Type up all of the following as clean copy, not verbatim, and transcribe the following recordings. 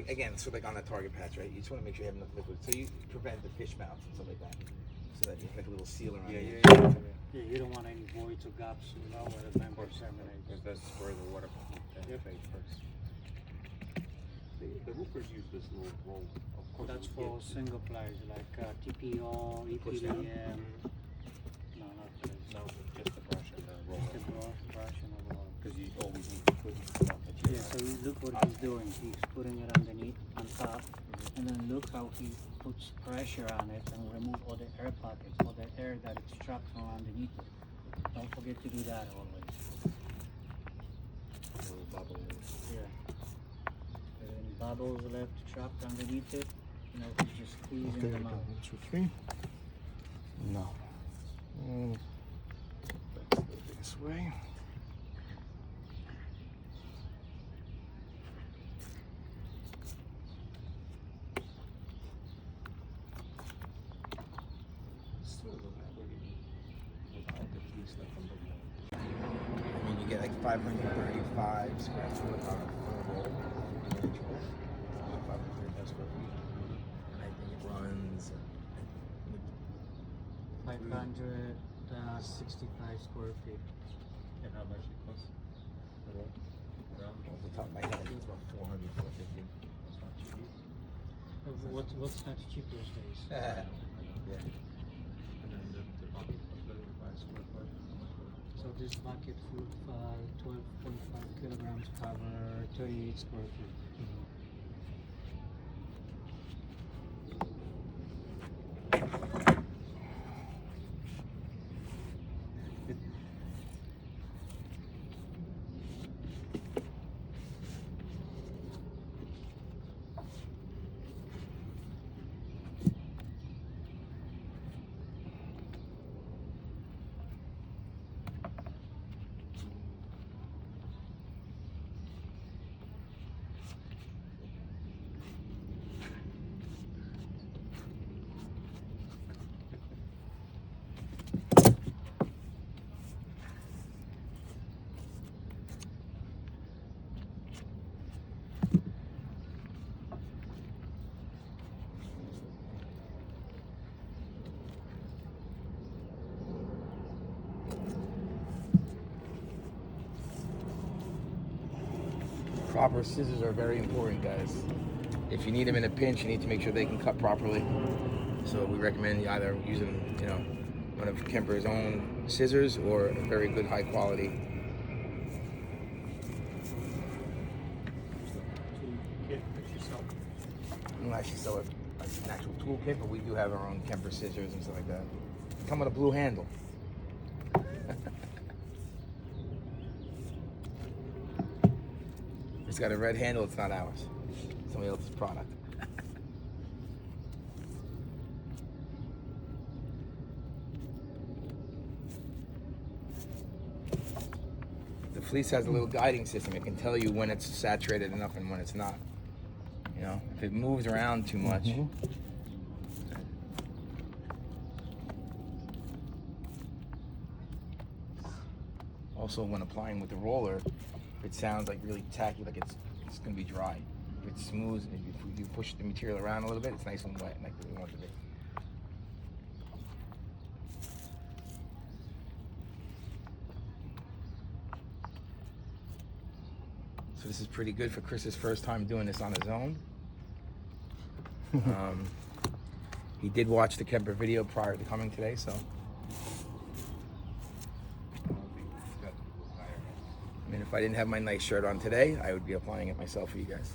again, so like on that target patch, right? You just want to make sure you have enough liquid, so you prevent the fish mouths and stuff like that. So that you have like a little seal around it. Yeah, you don't want any voids or gaps, you know, where the membrane terminates. Because that's where the water penetrates first. The roofers use this little roll. Of course, That's for single players like TPO, EPDM. No, not this. No, just the brush and the roll. The brush and the roll. Because you always need to put stuff that you Yeah, so you look what he's doing. He's putting it underneath, on top, and then look how he puts pressure on it and remove all the air pockets, all the air that it's trapped from underneath it. Don't forget to do that always. little bubble. Yeah. If any bubbles left trapped underneath it, you know, he's just squeezing them out. 1, 2, 3. No. This way. I mean, you get like 535 square foot on a roll. 535 square feet. And I think it runs 565 square feet. And how much it costs? off the top of my head, I think it's about 400, 450. That's not cheap. What's not cheap those days? Yeah. And then the bucket was 35 square foot. So this bucket full of 12.5 kilograms cover 38 square feet. Proper scissors are very important, guys. If you need them in a pinch, you need to make sure they can cut properly. So we recommend you either using, you know, one of Kemper's own scissors or a very good high quality. Kit that you sell. We don't actually sell it as an actual toolkit, but we do have our own Kemper scissors and stuff like that. They come with a blue handle. It's got a red handle, it's not ours. Somebody else's product. The fleece has a little guiding system. It can tell you when it's saturated enough and when it's not. You know, if it moves around too much. Also, when applying with the roller, it sounds like really tacky, like it's going to be dry. If it's smooth, if you push the material around a little bit, it's nice and wet, like we want it to be. So this is pretty good for Chris's first time doing this on his own. He did watch the Kemper video prior to coming today, so. I mean, if I didn't have my nice shirt on today, I would be applying it myself for you guys.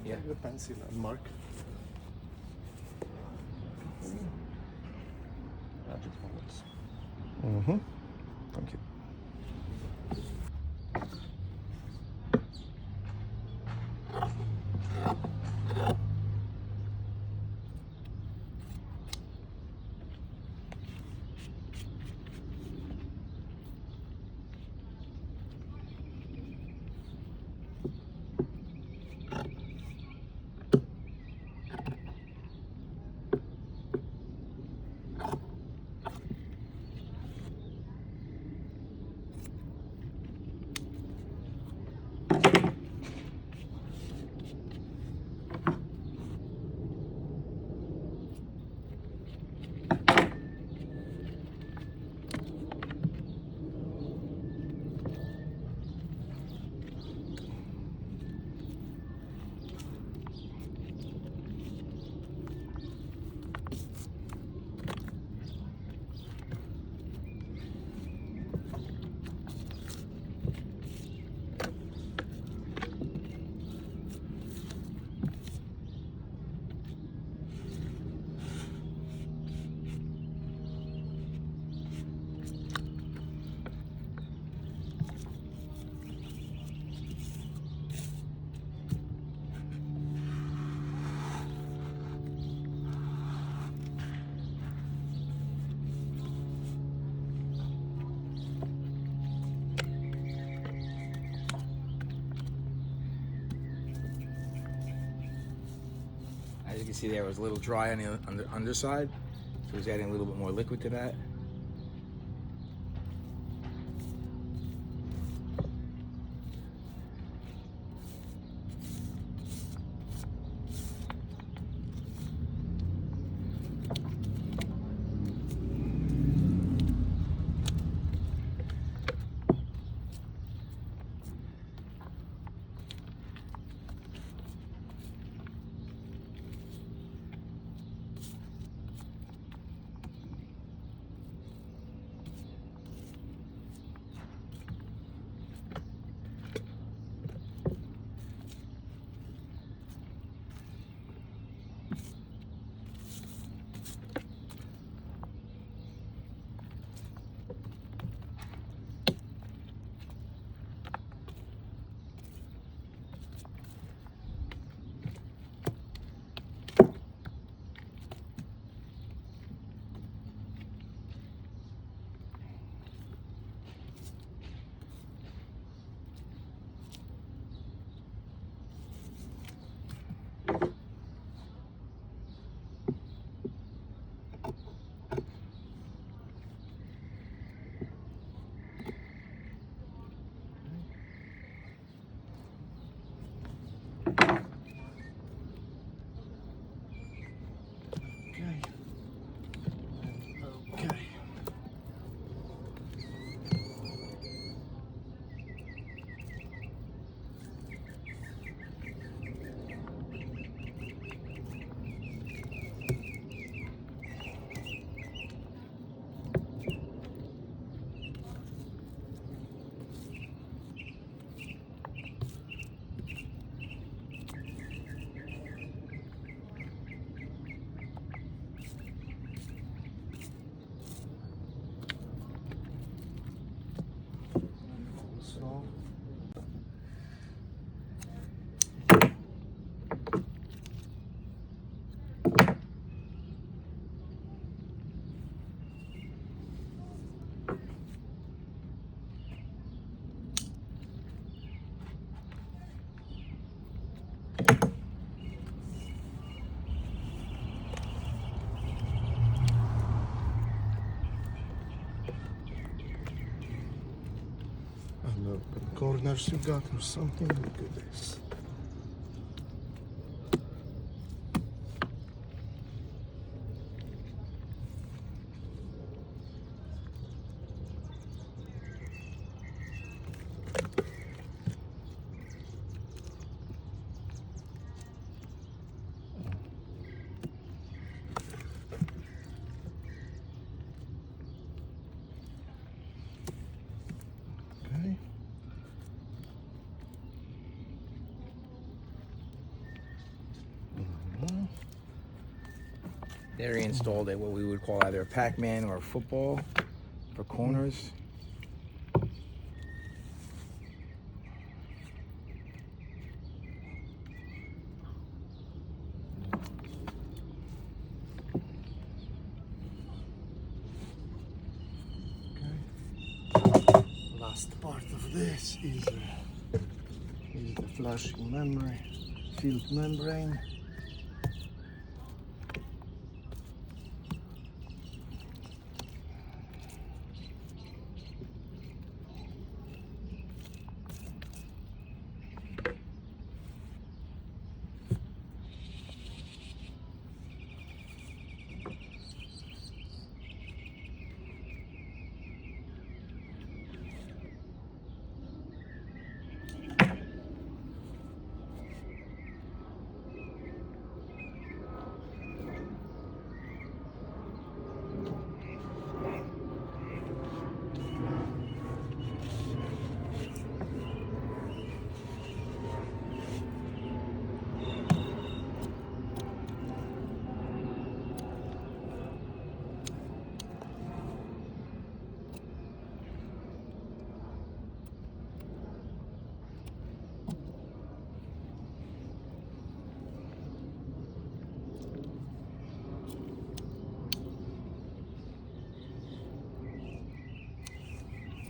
Yeah. The pencil and mark. Thank you. can see there was a little dry on the underside, so he's adding a little bit more liquid to that. And the corners you got or something. Look at this. Okay. There he installed what we would call either a Pac-Man or a football for corners. Last part of this is the flashing memory, field membrane.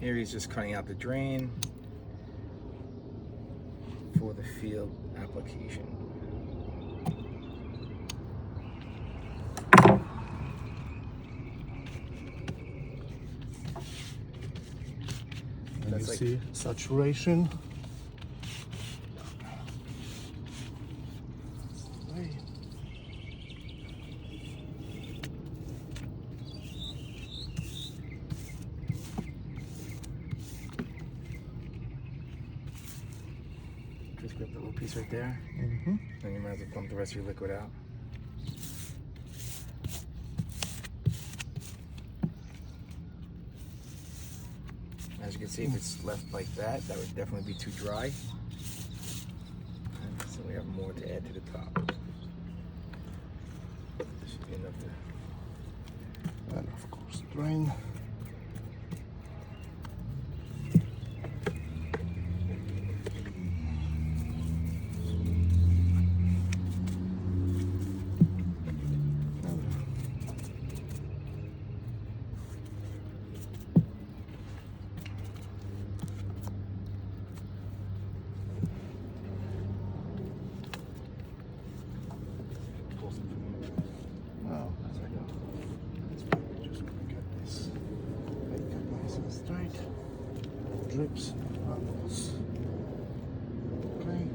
Here he's just cutting out the drain for the field application. Can That's you like see saturation? Right. just grab the little piece right there. Mm-hmm. Then you might as well pump the rest of your liquid out. As you can see, if it's left like that, that would definitely be too dry. And so we have more to add to the top. This should be enough to... And of course, drain. Oh, that's like that's probably just gonna get this make it nice and straight. Drips and bubbles. Okay.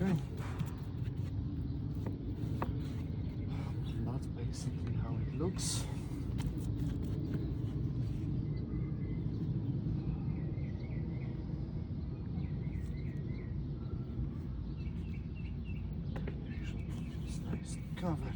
Okay. That's basically how it looks. It's nice and covered.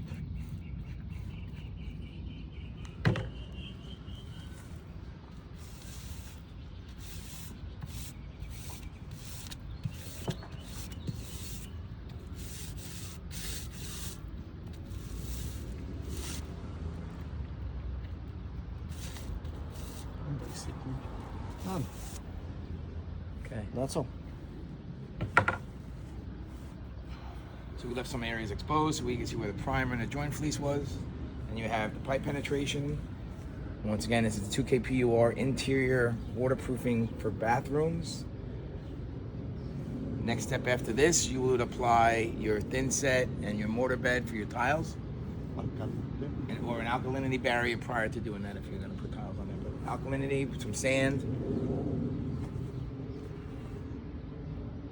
Basically done. Okay. That's all. So we left some areas exposed so we can see where the primer and the joint fleece was. And you have the pipe penetration. Once again, this is the 2K-PUR interior waterproofing for bathrooms. Next step after this, you would apply your thin set and your mortar bed for your tiles, or an alkalinity barrier prior to doing that if you're going to put tiles on there. But alkalinity, put some sand,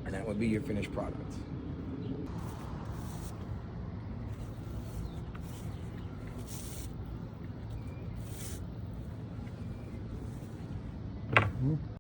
and that would be your finished product.